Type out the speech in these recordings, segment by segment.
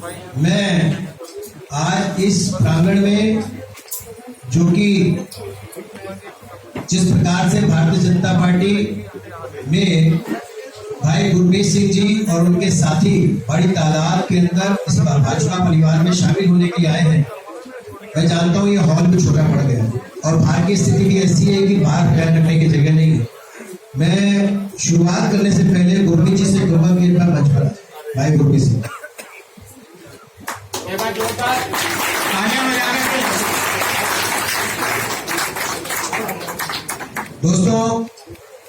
मैं आज इस प्रांगण में जो कि जिस प्रकार से भारतीय जनता पार्टी में भाई गुरमीत सिंह जी और उनके साथी बड़ी तादाद के अंदर इस भाजपा परिवार में शामिल होने के लिए आए हैं, मैं जानता हूँ ये हॉल भी छोटा पड़ गया और बाहर की स्थिति भी ऐसी है कि बाहर पैर रखने की जगह नहीं है। मैं शुरुआत करने से पहले गुरमीत जी से कहूंगा कि एक बार मंच पर भाई गुरमीत सिंह। दोस्तों,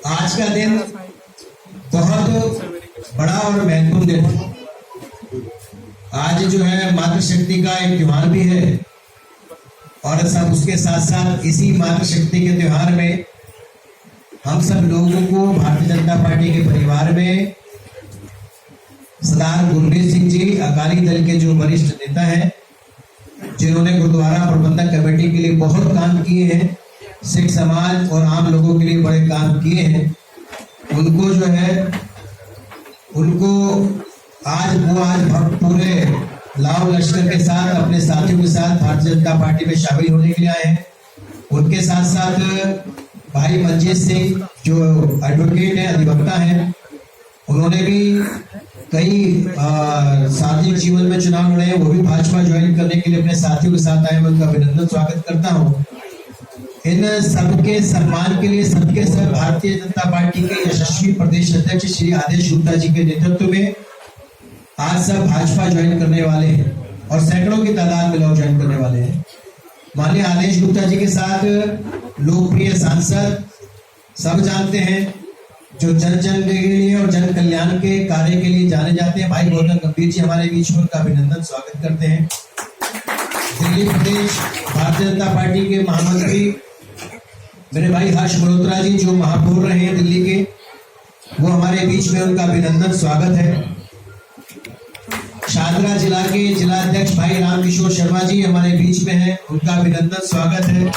आज का दिन बहुत बड़ा और महत्वपूर्ण दिन है। आज जो है मातृशक्ति का एक त्योहार भी है और सब उसके साथ साथ इसी मातृशक्ति के त्योहार में हम सब लोगों को भारतीय जनता पार्टी के परिवार में सरदार गुरमीत सिंह जी अकाली दल के जो वरिष्ठ नेता हैं, जिन्होंने गुरुद्वारा प्रबंधक कमेटी के लिए बहुत काम किए हैं, सिख समाज और आम लोगों के लिए बड़े काम किए हैं, उनको जो है आज पूरे लाव लश्कर के साथ अपने साथियों के साथ भारतीय जनता पार्टी में शामिल होने के लिए आए हैं। उनके साथ साथ भाई मंजीत सिंह जो एडवोकेट है, अधिवक्ता हैं, उन्होंने भी कई सार्वजनिक जीवन में चुनाव लड़े हैं, वो भी भाजपा ज्वाइन करने के लिए अपने साथियों के साथ आए। मैं उनका अभिनंदन स्वागत करता हूँ। इन सबके सम्मान के लिए सबके सब भारतीय जनता पार्टी के यशस्वी प्रदेश अध्यक्ष श्री आदेश गुप्ता जी के नेतृत्व में आज सब भाजपा ज्वाइन करने वाले हैं और सैकड़ों की तादाद में लोग ज्वाइन करने वाले हैं। माननीय आदेश गुप्ता जी के साथ लोकप्रिय सांसद सब जानते हैं, जो जन के लिए और जन कल्याण के कार्य के लिए जाने जाते हैं, भाई गौतम गंभीर जी हमारे बीच में, उनका अभिनंदन स्वागत करते हैं। दिल्ली प्रदेश भारतीय जनता पार्टी के महामंत्री मेरे भाई हर्ष मल्होत्रा जी जो महापौर रहे हैं दिल्ली के, वो हमारे बीच में, उनका अभिनंदन स्वागत है। शादरा जिला के जिलाध्यक्ष भाई रामकिशोर शर्मा जी हमारे बीच में हैं, उनका अभिनंदन स्वागत है।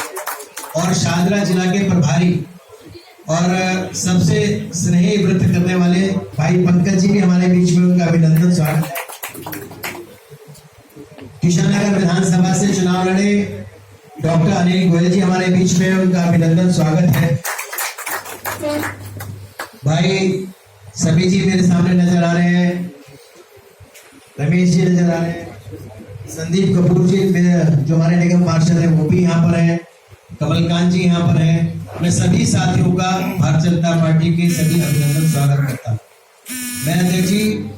और शादरा जिला के प्रभारी और सबसे स्नेही व्रत करने वाले भाई पंकज जी भी हमारे बीच में, उनका अभिनंदन स्वागत है। किशननगर विधानसभा से चुनाव लड़े डॉक्टर अनिल गोयल जी हमारे बीच में, उनका अभिनंदन स्वागत है। भाई सभी जी मेरे सामने नजर आ रहे हैं, रमेश जी नजर आ रहे हैं, संदीप कपूर जी जो हमारे निगम पार्षद हैं वो भी यहाँ पर हैं, कमलकांत जी यहाँ पर हैं। मैं सभी साथियों का भारतीय जनता पार्टी के सभी अभिनंदन स्वागत करता हूँ। मैं अध्यक्ष जी,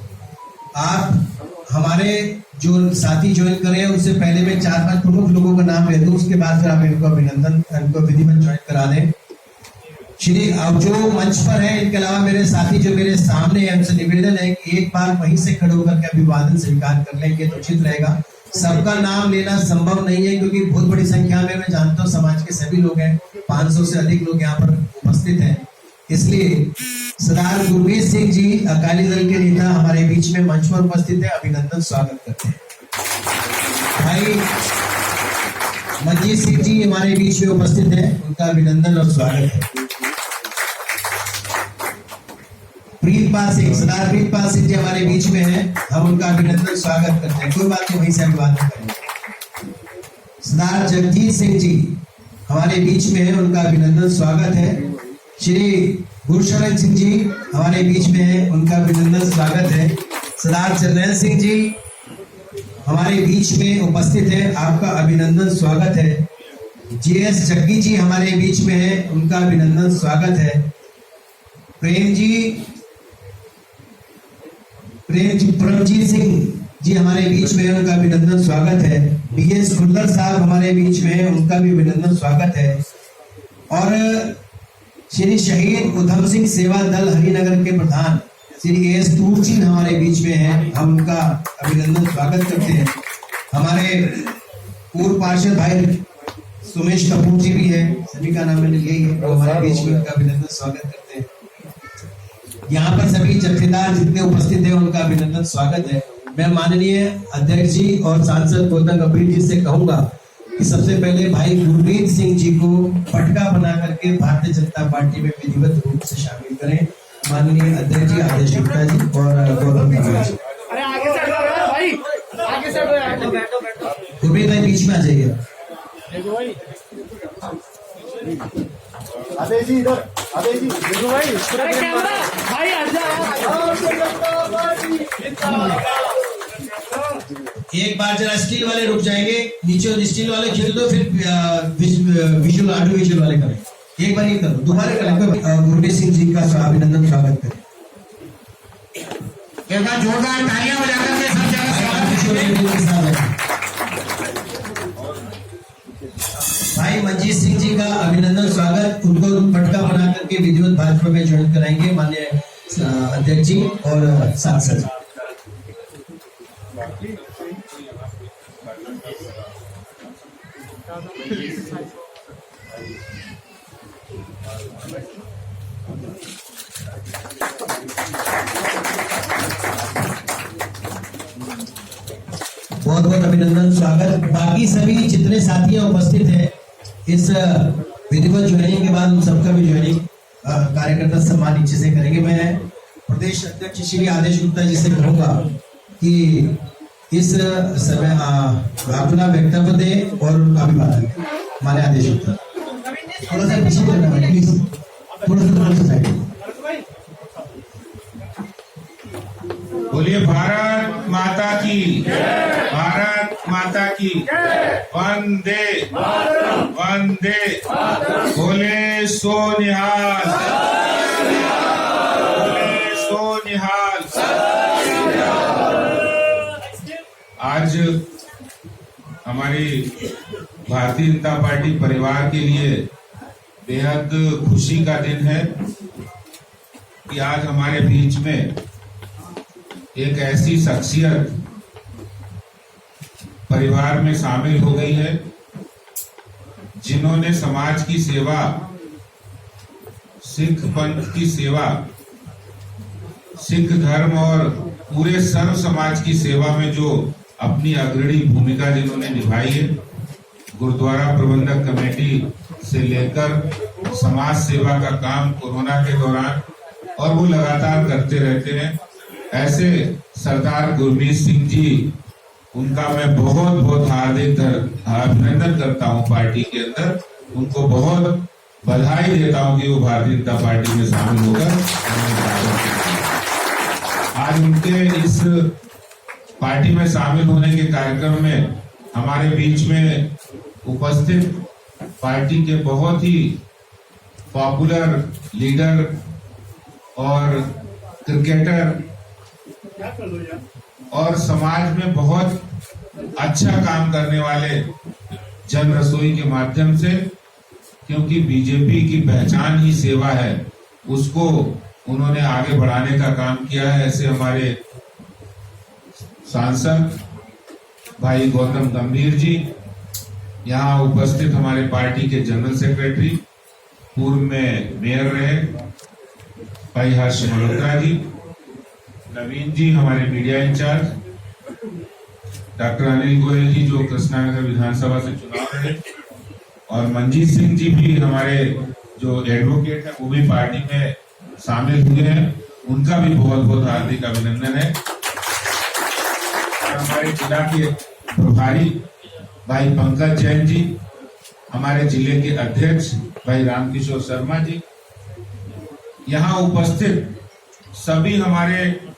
आप हमारे जो साथी ज्वाइन करे हैं उससे पहले मैं 4-5 प्रमुख लोगों का नाम ले दूं, उसके बाद फिर आप इनको अभिनंदन इनको विधिवत ज्वाइन करा दें। श्री अब जो मंच पर है, इनके अलावा मेरे साथी जो मेरे सामने है, उनसे निवेदन है कि एक बार वहीं से खड़े होकर के अभिवादन स्वीकार कर लेंगे तो उचित रहेगा। सबका नाम लेना संभव नहीं है क्योंकि बहुत बड़ी संख्या में मैं जानता हूँ समाज के सभी लोग हैं, 500 से अधिक लोग यहाँ पर उपस्थित हैं। इसलिए सरदार गुरमीत सिंह जी अकाली दल के नेता हमारे बीच में मंच पर उपस्थित है, अभिनंदन स्वागत करते हैं। भाई मंजीत सिंह जी हमारे बीच में उपस्थित है, उनका अभिनंदन और स्वागत है। प्रीतपाल सिंह, सरदार प्रीतपाल सिंह जी हमारे बीच में है, हम उनका अभिनंदन स्वागत करते हैं। कोई बात नहीं, वहीं से अभिवादन करेंगे। सरदार जगजीत सिंह जी हमारे बीच में है, उनका अभिनंदन स्वागत है। श्री गुरशरण सिंह जी हमारे बीच में है, उनका अभिनंदन स्वागत है। सरदार चरणैल सिंह जी हमारे बीच में उपस्थित है, आपका अभिनंदन स्वागत है। जीएस जग्गी जी हमारे बीच में है, उनका अभिनंदन स्वागत है। परमजीत सिंह जी हमारे बीच में है, उनका अभिनंदन स्वागत है। बीएस खुल्लर साहब हमारे बीच में है, उनका भी अभिनंदन स्वागत है। और श्री शहीद उधम सिंह सेवा दल हरिनगर के प्रधान श्री एस तूर जी हमारे बीच में हैं, हम उनका अभिनंदन स्वागत करते हैं। हमारे पूर्व पार्षद भाई सुमेश कपूर जी भी है, सभी का नाम मैंने यही है, वो हमारे बीच में, उनका अभिनंदन स्वागत करते हैं। यहाँ पर सभी जत्थेदार जितने उपस्थित हैं उनका अभिनंदन स्वागत है। मैं माननीय अध्यक्ष जी और सांसद गौतम गंभीर जी से कहूंगा कि सबसे पहले भाई गुरमीत सिंह जी को पटका बना करके भारतीय जनता पार्टी में विधिवत रूप से शामिल करें। माननीय अध्यक्ष जी आदेश गुप्ता जी और गौतम गंभीर जी। गुरमीत भाई बीच में आ जाइए। अबे जी इधर, अबे जी देखो भाई भाई एक बार जरा स्टील वाले रुक जाएंगे, नीचे स्टील वाले खेल दो, फिर विजुअल ऑडियो विजुअल वाले करें। एक बार ये करो, दोबारा करेंगे। गुरमीत सिंह जी का अभिनंदन स्वागत करें। एक बार जोरदार तालियां बजाकर के सब जगह भाई मंजीत सिंह जी का अभिनंदन स्वागत। उनको पटका बना करके विधिवत भाजपा में ज्वाइन कराएंगे माननीय अध्यक्ष जी और सांसद। बहुत बहुत अभिनंदन स्वागत। बाकी सभी जितने साथी उपस्थित हैं इस विधिवत ज्वाइनिंग के बाद उन सबका भी ज्वाइनिंग कार्यकर्ता सम्मान नीचे से करेंगे। मैं प्रदेश अध्यक्ष श्री आदेश गुप्ता जी से कहूंगा कि इस समय अपना वक्तव्य दे और उनका अभिवादन। माने आदेश गुप्ता थोड़ा सा पीछे करना है प्लीज, थोड़ा सा साइड। बोलिए भारत माता की, भारत माता की, वंदे वंदे, बोले सो निहाल, बोले सो निहाल। आज हमारी भारतीय जनता पार्टी परिवार के लिए बेहद खुशी का दिन है कि आज हमारे बीच में एक ऐसी शख्सियत परिवार में शामिल हो गई है जिन्होंने समाज की सेवा, सिख पंथ की सेवा, सिख धर्म और पूरे सर्व समाज की सेवा में जो अपनी अग्रणी भूमिका जिन्होंने निभाई है, गुरुद्वारा प्रबंधक कमेटी से लेकर समाज सेवा का काम कोरोना के दौरान और वो लगातार करते रहते हैं, ऐसे सरदार गुरमीत सिंह जी, उनका मैं बहुत बहुत हार्दिक अभिनंदन करता हूं। पार्टी के अंदर उनको बहुत बधाई देता हूं कि वो भारतीय जनता पार्टी में शामिल होकर आज उनके इस पार्टी में शामिल होने के कार्यक्रम में हमारे बीच में उपस्थित पार्टी के बहुत ही पॉपुलर लीडर और क्रिकेटर और समाज में बहुत अच्छा काम करने वाले जन रसोई के माध्यम से, क्योंकि बीजेपी की पहचान ही सेवा है, उसको उन्होंने आगे बढ़ाने का काम किया है। ऐसे हमारे सांसद भाई गौतम गंभीर जी, यहाँ उपस्थित हमारे पार्टी के जनरल सेक्रेटरी, पूर्व में मेयर रहे भाई हर्ष मल्होत्रा जी, नवीन जी हमारे media incharge, doctor Anil Goyal ji जो कृष्णानगर विधानसभा से चुनाव लड़े, और मंजीत सिंह जी भी हमारे जो एडवोकेट है वो भी पार्टी में शामिल हुए हैं, उनका भी बहुत बहुत हार्दिक अभिनंदन है। हमारे जिला के प्रभारी भाई पंकज जैन जी, हमारे जिले के अध्यक्ष भाई रामकिशोर शर्मा जी, यहाँ उपस्थित सभी हमारे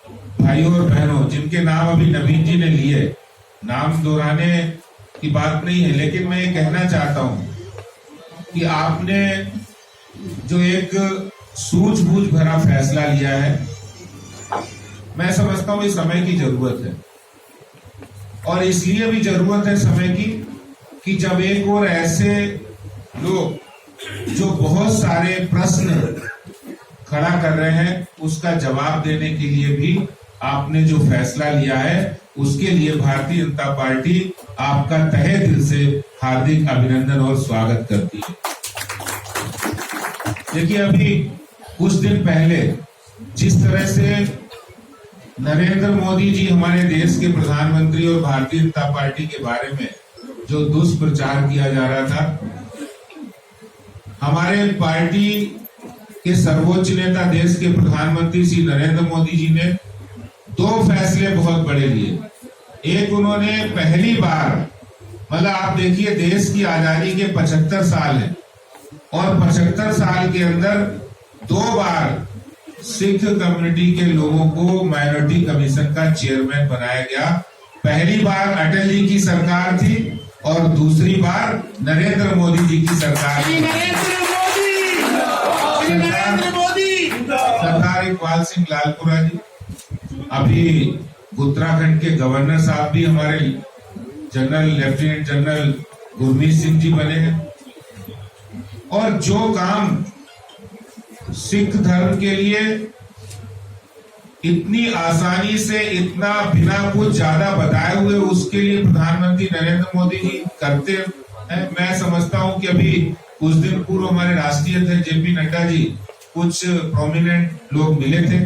भाइयों और बहनों जिनके नाम अभी नवीन जी ने लिए, नाम दोहराने की बात नहीं है, लेकिन मैं ये कहना चाहता हूं कि आपने जो एक सूझबूझ भरा फैसला लिया है, मैं समझता हूं इस समय की जरूरत है, और इसलिए भी जरूरत है समय की कि जब एक और ऐसे लोग जो बहुत सारे प्रश्न खड़ा कर रहे हैं उसका जवाब देने के लिए भी आपने जो फैसला लिया है, उसके लिए भारतीय जनता पार्टी आपका तहे दिल से हार्दिक अभिनंदन और स्वागत करती है। देखिए, अभी कुछ दिन पहले जिस तरह से नरेंद्र मोदी जी हमारे देश के प्रधानमंत्री और भारतीय जनता पार्टी के बारे में जो दुष्प्रचार किया जा रहा था, हमारे पार्टी के सर्वोच्च नेता देश के प्रधानमंत्री श्री नरेंद्र मोदी जी ने दो फैसले बहुत बड़े लिए। एक उन्होंने पहली बार, मतलब आप देखिए देश की आजादी के 75 साल है और 75 साल के अंदर 2 बार सिख कम्युनिटी के लोगों को माइनॉरिटी कमीशन का चेयरमैन बनाया गया। पहली बार अटल जी की सरकार थी और दूसरी बार नरेंद्र मोदी जी की सरकार थी। सरदार इकबाल सिंह लालपुरा जी, अभी उत्तराखंड के गवर्नर साहब भी हमारे लेफ्टिनेंट जनरल गुरमीत सिंह जी बने हैं। और जो काम सिख धर्म के लिए इतनी आसानी से, इतना बिना कुछ ज्यादा बताए हुए, उसके लिए प्रधानमंत्री नरेंद्र मोदी जी करते हैं। मैं समझता हूं कि अभी कुछ दिन पूर्व हमारे राष्ट्रीय अध्यक्ष जेपी नड्डा जी, कुछ प्रोमिनेंट लोग मिले थे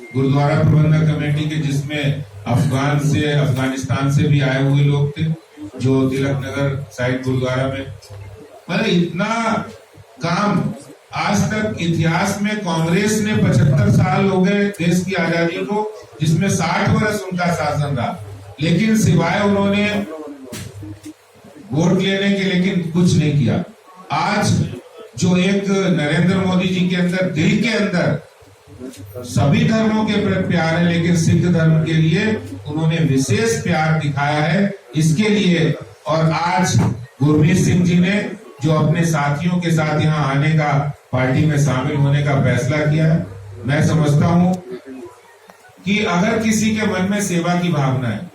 गुरुद्वारा प्रबंधक कमेटी के, जिसमें अफगानिस्तान से भी आए हुए लोग थे, जो तिलक नगर साइड गुरुद्वारा में। मतलब इतना काम आज तक इतिहास में कांग्रेस ने 75 साल हो गए देश की आजादी को, जिसमें 60 वर्ष उनका शासन रहा, लेकिन सिवाय उन्होंने वोट लेने के लेकिन कुछ नहीं किया। आज जो एक नरेंद्र मोदी जी के अंदर, दिल के अंदर सभी धर्मों के प्रति प्यार है, लेकिन सिख धर्म के लिए उन्होंने विशेष प्यार दिखाया है, इसके लिए। और आज गुरमीत सिंह जी ने जो अपने साथियों के साथ यहाँ आने का, पार्टी में शामिल होने का फैसला किया है, मैं समझता हूं कि अगर किसी के मन में सेवा की भावना है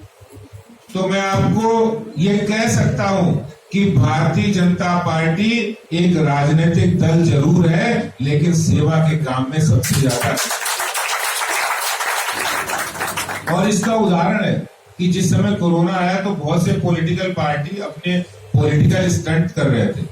तो मैं आपको ये कह सकता हूं कि भारतीय जनता पार्टी एक राजनीतिक दल जरूर है, लेकिन सेवा के काम में सबसे ज्यादा। और इसका उदाहरण है कि जिस समय कोरोना आया तो बहुत से पॉलिटिकल पार्टी अपने पॉलिटिकल स्टंट कर रहे थे।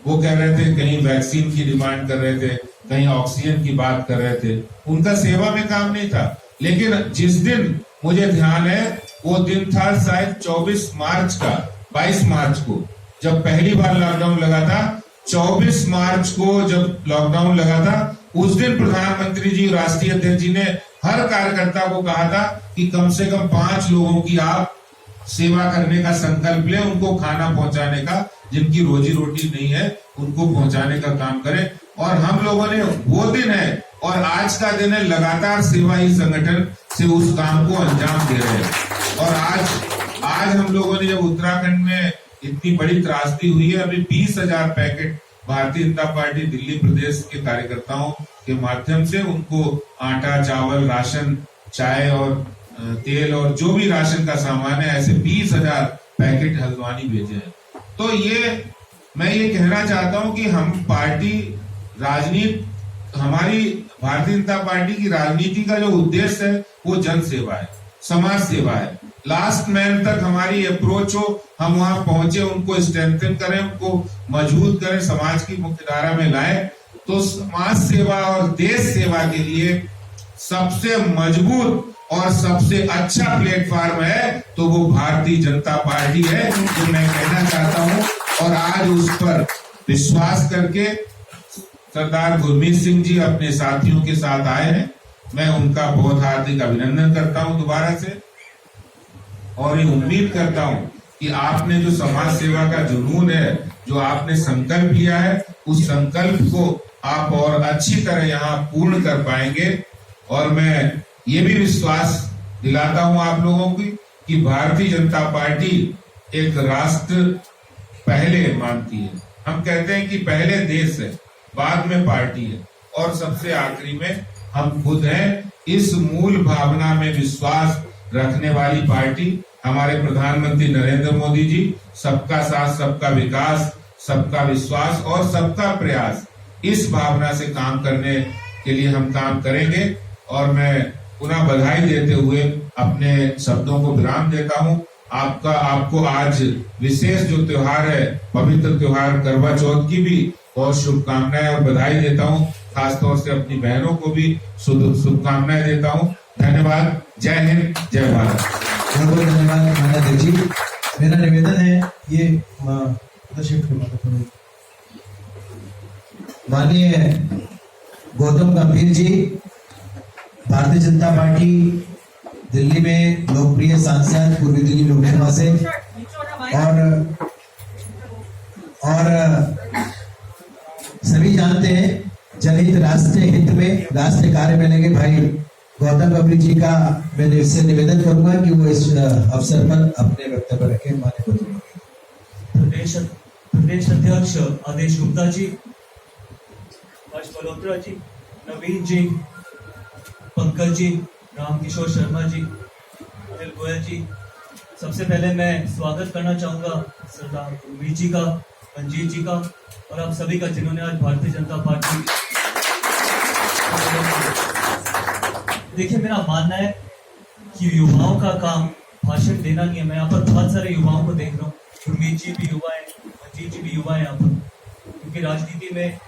वो कह रहे थे, कहीं वैक्सीन की डिमांड कर रहे थे, कहीं ऑक्सीजन की बात कर रहे थे, उनका सेवा में काम नहीं था। लेकिन जिस दिन मुझे ध्यान है, वो दिन था शायद 22 मार्च को, जब पहली बार लॉकडाउन लगा था। 24 मार्च को जब लॉकडाउन लगा था, उस दिन प्रधानमंत्री जी, राष्ट्रीय अध्यक्ष जी ने हर कार्यकर्ता को कहा था कि कम से कम 5 लोगों की आप सेवा करने का संकल्प लें, उनको खाना पहुंचाने का, जिनकी रोजी रोटी नहीं है उनको पहुंचाने का काम करें। और हम लोगों ने, वो दिन है और आज का दिन है, लगातार सेवा ही संगठन से उस काम को अंजाम दे रहे हैं। और आज हम लोगों ने, जब उत्तराखंड में इतनी बड़ी त्रासदी हुई है, अभी 20,000 पैकेट भारतीय जनता पार्टी दिल्ली प्रदेश के कार्यकर्ताओं के माध्यम से उनको आटा, चावल, राशन, चाय और तेल और जो भी राशन का सामान है, ऐसे 20,000 पैकेट हल्द्वानी भेजे हैं। तो मैं ये कहना चाहता हूं कि हम पार्टी राजनीति, हमारी भारतीय जनता पार्टी की राजनीति का जो उद्देश्य है वो जन सेवा है, समाज सेवा है। लास्ट मैन तक हमारी अप्रोच हो, हम वहां पहुंचे, उनको स्ट्रेंथन करें, उनको मजबूत करें, समाज की मुख्यधारा में लाएं। तो समाज सेवा और देश सेवा के लिए सबसे मजबूत और सबसे अच्छा प्लेटफॉर्म है तो वो भारतीय जनता पार्टी है, जो मैं कहना चाहता हूं। और आज उस पर विश्वास करके सरदार गुरमीत सिंह जी अपने साथियों के साथ आए हैं। मैं उनका बहुत हार्दिक अभिनंदन करता हूं दोबारा से, और ये उम्मीद करता हूं कि आपने जो समाज सेवा का जुनून है, जो आपने संकल्प लिया है, उस संकल्प को आप और अच्छी तरह यहाँ पूर्ण कर पाएंगे। और मैं ये भी विश्वास दिलाता हूं आप लोगों की कि भारतीय जनता पार्टी एक राष्ट्र पहले मानती है। हम कहते हैं कि पहले देश है, बाद में पार्टी है और सबसे आखिरी में हम खुद हैं। इस मूल भावना में विश्वास रखने वाली पार्टी हमारे प्रधानमंत्री नरेंद्र मोदी जी, सबका साथ, सबका विकास, सबका विश्वास और सबका प्रयास, इस भावना से काम करने के लिए हम काम करेंगे। और मैं पुनः बधाई देते हुए अपने शब्दों को विराम देता हूं। आपको आज विशेष जो त्योहार है, पवित्र त्योहार करवा चौथ की भी बहुत शुभकामनाएं और बधाई देता हूं। खासतौर से अपनी बहनों को भी शुभकामनाएं देता हूं। धन्यवाद। जय हिंद, जय भारत। बहुत बहुत धन्यवाद माननीय जी। मेरा निवेदन है, ये माननीय गौतम गंभीर जी, भारतीय जनता पार्टी दिल्ली में लोकप्रिय सांसद, पूर्वी दिल्ली लोकसभा से, और सभी जानते हैं जनहित राष्ट्रीय हित में राष्ट्रीय कार्य में लगे भाई गौतम बबली जी का मैं इससे निवेदन करूंगा कि वो इस अवसर पर अपने वक्तव्य रखें। माननीय प्रदेश अध्यक्ष आदेश गुप्ता जी, हर्ष मल्होत्रा जी, नवीन जी, पंकज जी, रामकिशोर शर्मा जी, अनिल गोयल जी, सबसे पहले मैं स्वागत करना चाहूंगा सरदार गुरमीत जी का, मंजीत जी का और आप सभी का, जिन्होंने आज भारतीय जनता पार्टी। देखिए, मेरा मानना है कि युवाओं का काम भाषण देना नहीं है। मैं यहाँ पर बहुत सारे युवाओं को देख रहा हूँ, गुरमीत जी भी युवा है, मंजीत जी भी युवा है यहाँ पर, क्योंकि राजनीति में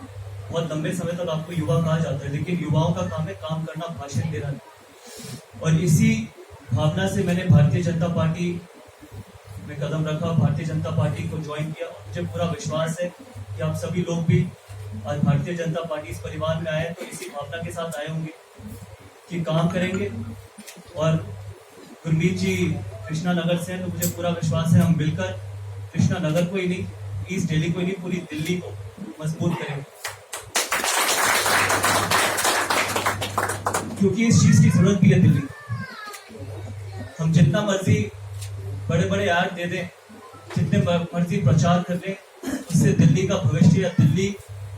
बहुत लंबे समय तक आपको युवा कहा जाता है, लेकिन युवाओं का काम है काम करना, भाषण देना नहीं। और इसी भावना से मैंने भारतीय जनता पार्टी में कदम रखा, भारतीय जनता पार्टी को ज्वाइन किया। मुझे पूरा विश्वास है कि आप सभी लोग भी आज भारतीय जनता पार्टी इस परिवार में आए तो इसी भावना के साथ आए होंगे कि काम करेंगे। और गुरमीत जी कृष्णा नगर से हैं, तो मुझे पूरा विश्वास है हम मिलकर कृष्णा नगर को ही नहीं, ईस्ट दिल्ली को ही नहीं, पूरी दिल्ली को मजबूत करेंगे, क्योंकि इस चीज की जरूरत भी है दिल्ली। हम जितना मर्जी बड़े बड़े ऐड दे दें, जितने मर्जी प्रचार कर दें, उससे दिल्ली का भविष्य या दिल्ली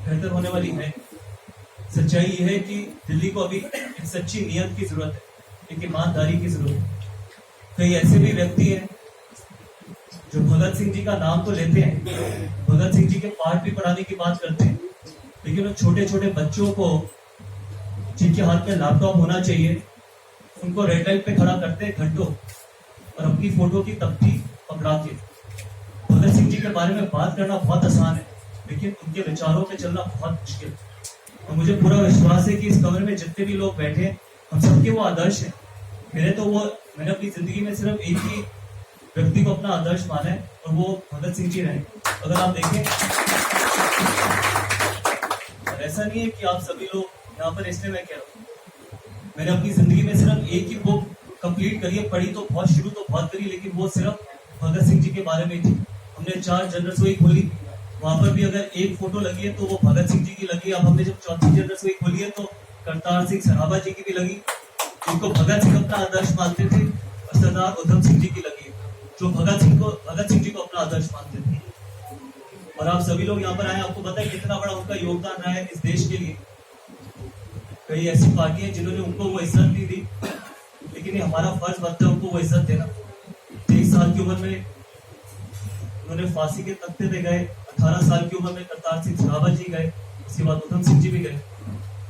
बेहतर होने वाली है। सच्चाई यह है कि दिल्ली को अभी एक सच्ची नियत की जरूरत है, एक ईमानदारी की जरूरत है। कई ऐसे भी व्यक्ति हैं जो भगत सिंह जी का नाम तो लेते हैं, भगत सिंह जी के पाठ भी पढ़ाने की बात करते हैं, लेकिन वो छोटे छोटे बच्चों को जिनके हाथ में लैपटॉप होना चाहिए, उनको रेड लाइट पे खड़ा करते हैं घंटों, और अपनी फोटो की तख्ती पकड़ा के। भगत सिंह जी के बारे में बात करना बहुत आसान है, लेकिन उनके विचारों पे चलना बहुत मुश्किल। और मुझे पूरा विश्वास है कि इस कमरे में जितने भी लोग बैठे हैं, हम सबके वो आदर्श हैं। मैंने अपनी जिंदगी में सिर्फ एक ही व्यक्ति को अपना आदर्श माना है, और वो भगत सिंह जी रहे। अगर आप देखें, ऐसा नहीं है कि आप सभी लोग यहाँ पर, इसलिए मैं कह रहा हूँ, मैंने अपनी जिंदगी में सिर्फ एक ही बुक कंप्लीट करी है, पढ़ी तो बहुत, शुरू तो बहुत करी, लेकिन वो सिर्फ भगत सिंह जी के बारे में थी। हमने 4 जनरल रसोई खोली, वहां पर भी अगर एक फोटो लगी है तो वो भगत सिंह जी की लगी। अब हमने जब 4थी जनरल रसोई खोली है तो करतार सिंह सराभा जी की भी लगी, जिनको भगत सिंह अपना आदर्श मानते थे, और सरदार उधम सिंह जी की लगी, जो भगत सिंह जी को अपना आदर्श मानते थे। और आप सभी लोग यहाँ पर आए, आपको पता है कितना बड़ा उनका योगदान रहा है इस देश के लिए। कई ऐसी पार्टियां जिन्होंने उनको वो इज्जत नहीं दी, लेकिन ये हमारा फर्ज बनता है उनको वो इज्जत देना। 23 साल की उम्र में उन्होंने फांसी के तख्ते पे गए, 18 साल की उम्र में करतार सिंह सराभा जी गए, उसके बाद उधम सिंह जी भी गए।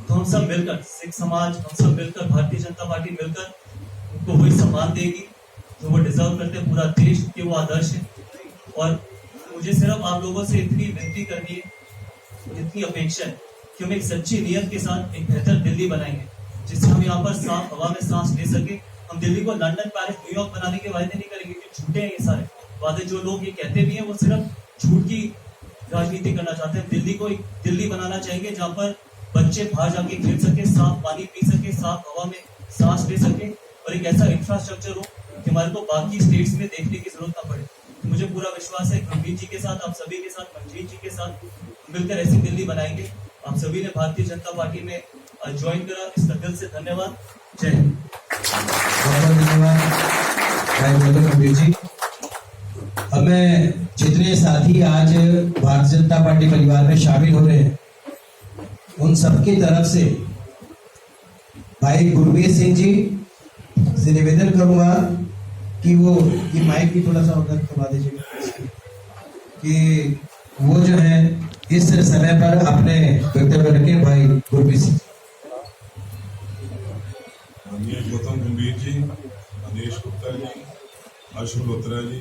तो हम सब मिलकर, सिख समाज, हम सब मिलकर, भारतीय जनता पार्टी मिलकर उनको वही सम्मान देगी जो वो डिजर्व करते हैं। पूरा देश के वो आदर्श है। और मुझे सिर्फ आप लोगों से इतनी विनती करनी है, इतनी अपेक्षा है कि हम एक सच्ची नियत के साथ एक बेहतर दिल्ली बनाएंगे, जिससे हम यहाँ पर साफ हवा में सांस ले सके। हम दिल्ली को लंदन, पेरिस, न्यूयॉर्क बनाने के वादे नहीं करेंगे, क्योंकि झूठे हैं ये सारे वादे। जो लोग ये कहते भी हैं वो सिर्फ झूठ की राजनीति करना चाहते हैं। दिल्ली को एक दिल्ली बनाना चाहेंगे जहाँ पर बच्चे बाहर जाके खेल सके, साफ पानी पी सके, साफ हवा में सांस ले सके, और एक ऐसा इंफ्रास्ट्रक्चर हो कि हमारे को बाकी स्टेट्स में देखने की जरूरत ना पड़े। तो मुझे पूरा विश्वास है गुरमीत जी के साथ, आप सभी के साथ, मंजीत जी के साथ मिलकर ऐसी दिल्ली बनाएंगे। आप सभी ने भारतीय जनता पार्टी में ज्वाइन करा, इसका दिल से धन्यवाद। जय हिंद। बहुत धन्यवाद भाई गौतम बबली जी। अब मैं जितने साथी आज भारतीय जनता पार्टी परिवार में शामिल हो रहे हैं, उन सबकी तरफ से भाई गुरमीत सिंह जी से निवेदन करूंगा कि वो ये माइक भी थोड़ा सा उधर करवा दीजिए, कि वो जो है इस समय पर अपने वक्तव्य रखें। भाई गुरमीत सिंह। गौतम गंभीर जी, आदेश गुप्ता जी, हर्ष मल्होत्रा जी,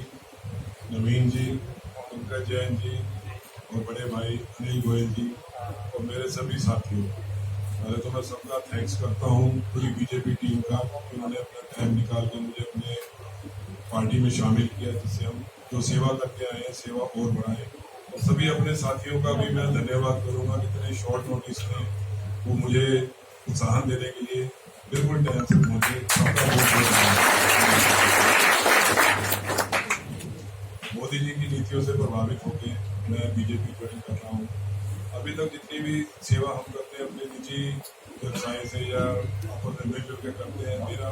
नवीन जी, पंकज जैन जी और बड़े भाई अनिल गोयल जी और मेरे सभी साथियों, पहले तो मैं सबका थैंक्स करता हूँ पूरी बीजेपी टीम का, उन्होंने अपना टाइम निकाल कर मुझे अपने पार्टी में शामिल किया, जिससे हम जो सेवा करके आए हैं सेवा और बढ़ाएं। और सभी अपने साथियों का भी मैं धन्यवाद करूँगा, इतने शॉर्ट नोटिस में वो मुझे उत्साहन देने के लिए बिल्कुल टाइम से पहुंचे। सबका बहुत बहुत धन्यवाद। मोदी जी की नीतियों से प्रभावित होकर मैं बीजेपी ज्वाइन कर रहा हूँ। अभी तक जितनी भी सेवा हम करते हैं अपने निजी व्यवसाय से या आपस में मिलजुल के करते हैं, मेरा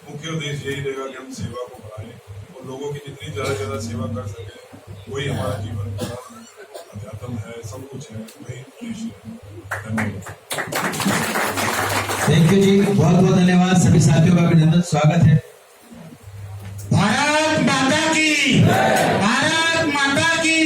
मुख्य उद्देश्य यही रहेगा कि हम सेवा को बढ़ाएं और लोगों की जितनी ज्यादा से ज्यादा सेवा कर सके, वही हमारा जीवन का अध्यात्म है, सब कुछ है, वही उद्देश्य है। धन्यवाद। थैंक यू जी, बहुत बहुत धन्यवाद। सभी साथियों का अभिनंदन, स्वागत है। भारत माता की, भारत माता की।